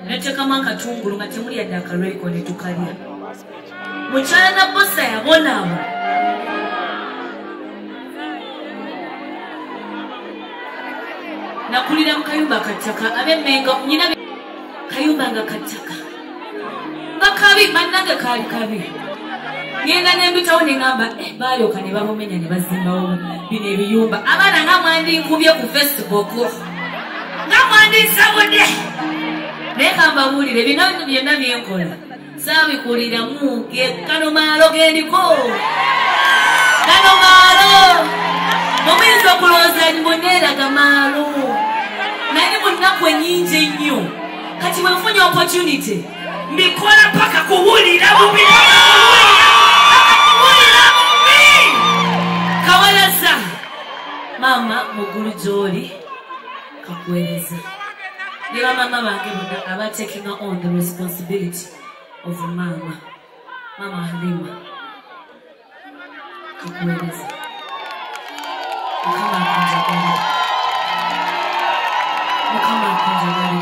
Netekamu akatungulu nga temuli yadde akalweko ne tukalya. Mukyala na bosa yabonaabo. Nakulira mu kayumba kattaka ab'Emmengo nnyina kayumba nga kattaka. Nga kabi bannange kaali kabi. Ngenda n'embitawo ne ngamba baalyoka ne babumenya ne bazimbawo bino ebiyumba. Abaana nga mwandinkubye ku Facebook. Nga mwandisabudde. Naye kambabuulire bino byonna byenkola. Saabikuliramu kano maalo gendiko. Kano maalo. Mumuyinza okulowooza muneeraga maalo. Naye mu nnaku ennyingi ennyo. Kati bwe nfunye opportunity. Mbikola paka kuwulira bubi. Kawalaza. Mama mugulu gy'oli kakuweereza. Ne bamama bange bonna aba taking on the responsibility of mama. Mama Rema. Kakuweereza. Mukama akunjagala. Mukama akunjagala.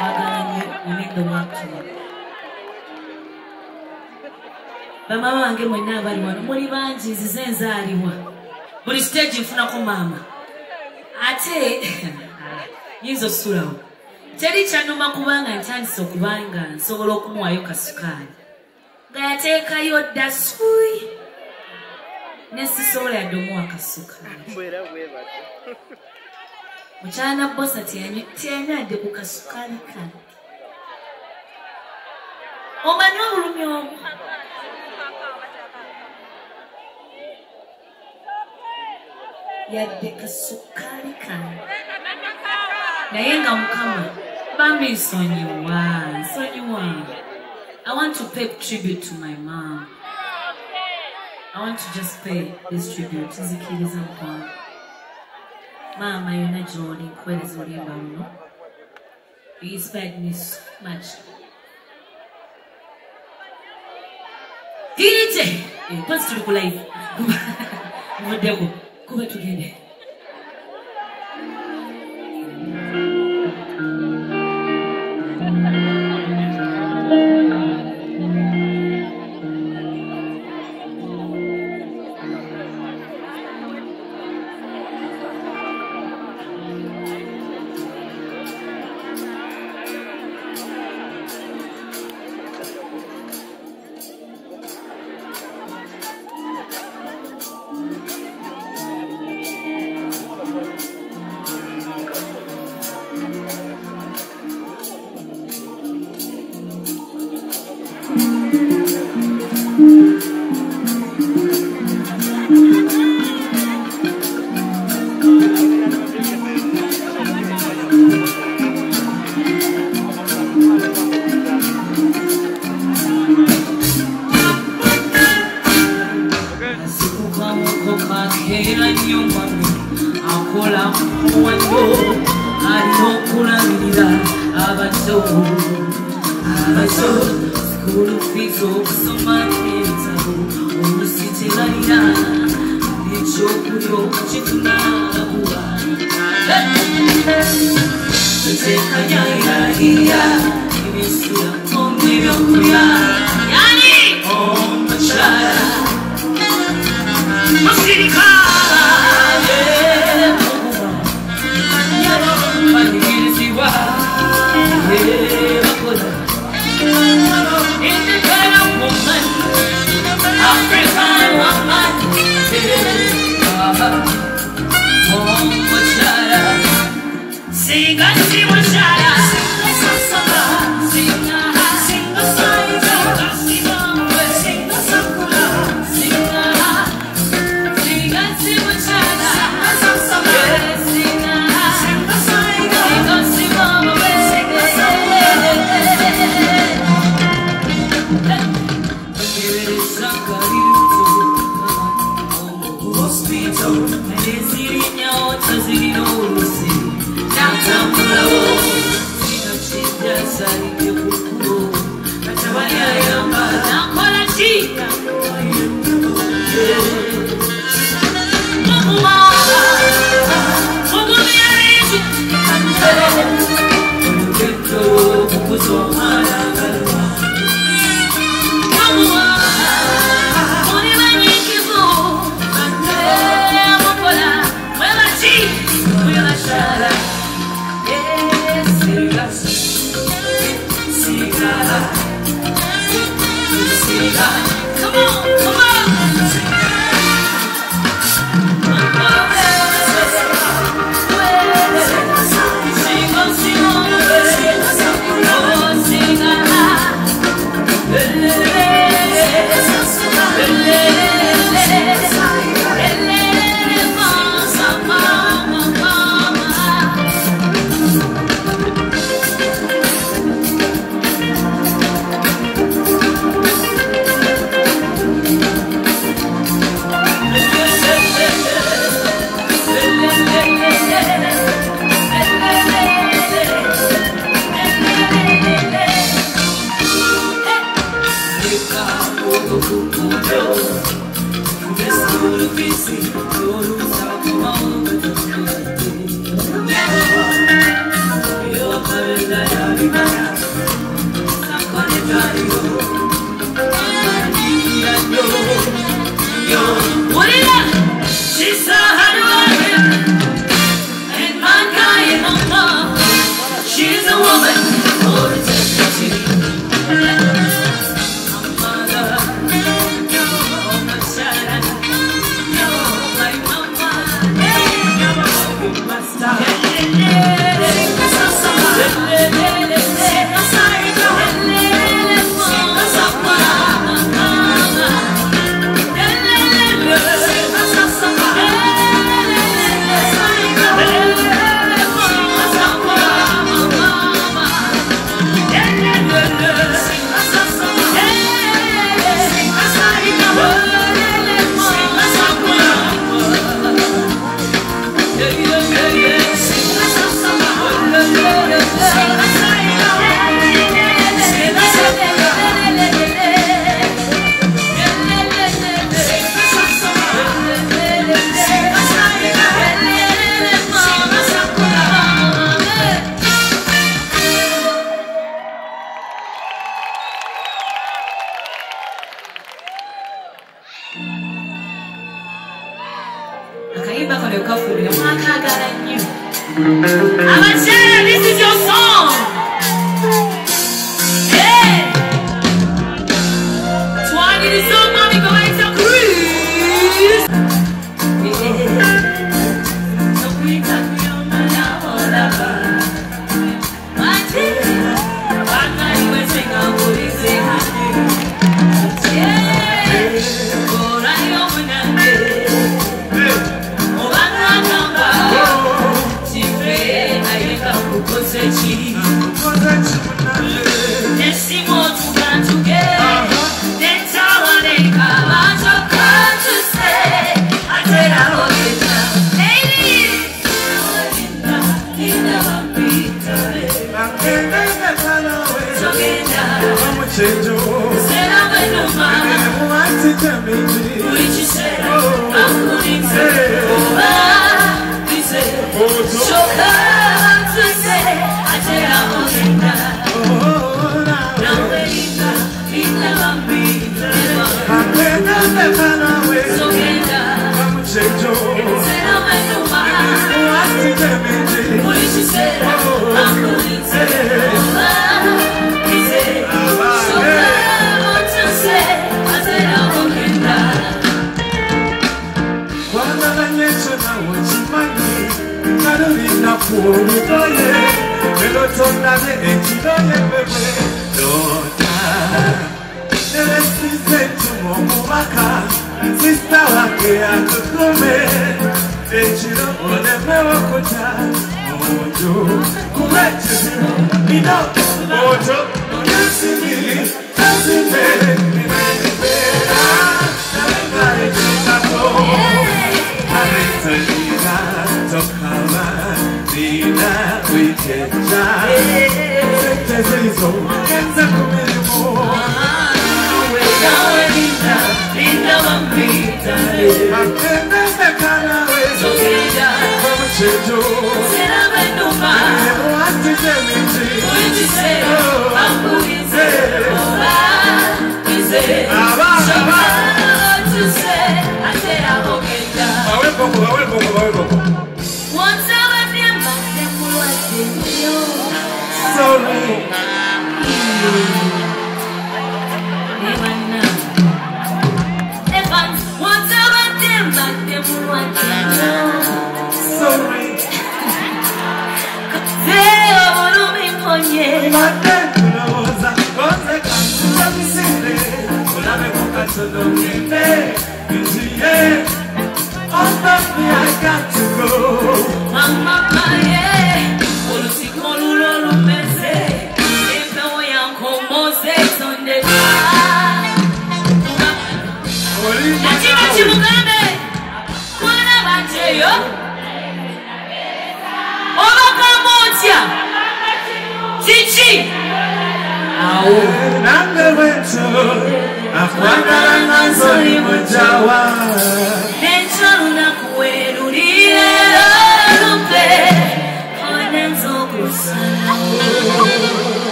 Bagala nnyo omendo mwakuma. Bamama bange mwenna abali wano muli bangi nzize nzaalibwa. Buli stage nfunako maama. Ate yinza osulawo. Teri kyannuma kubanga ntandise okubanga nsobola okumuwaayo kasukaali. Nga yateekayo dda suuyi. Ne sisobola yadde omuwa kasukaali. Mukyala na bosa teyanywedde ku kasukaali kange. Omanyi obulumi obwo. Yadde kasukaali kange. Naye nga Mukama Bambi nsonyiwa. I want to pay tribute to my mom. I want to just pay this tribute. Nzikiriza Mukama. Mama yonna gy'oli nkuweereza olimba luno. You inspired me so much. DJ! Mpozi tuli ku live. Muvuddeko. Kuba tugende. This is your song. Hey. Twine this song, mommy, go and so cruise. So we can be on the lava. What is it? One night you will sing a holy sing. Yeah. Oh, I open up.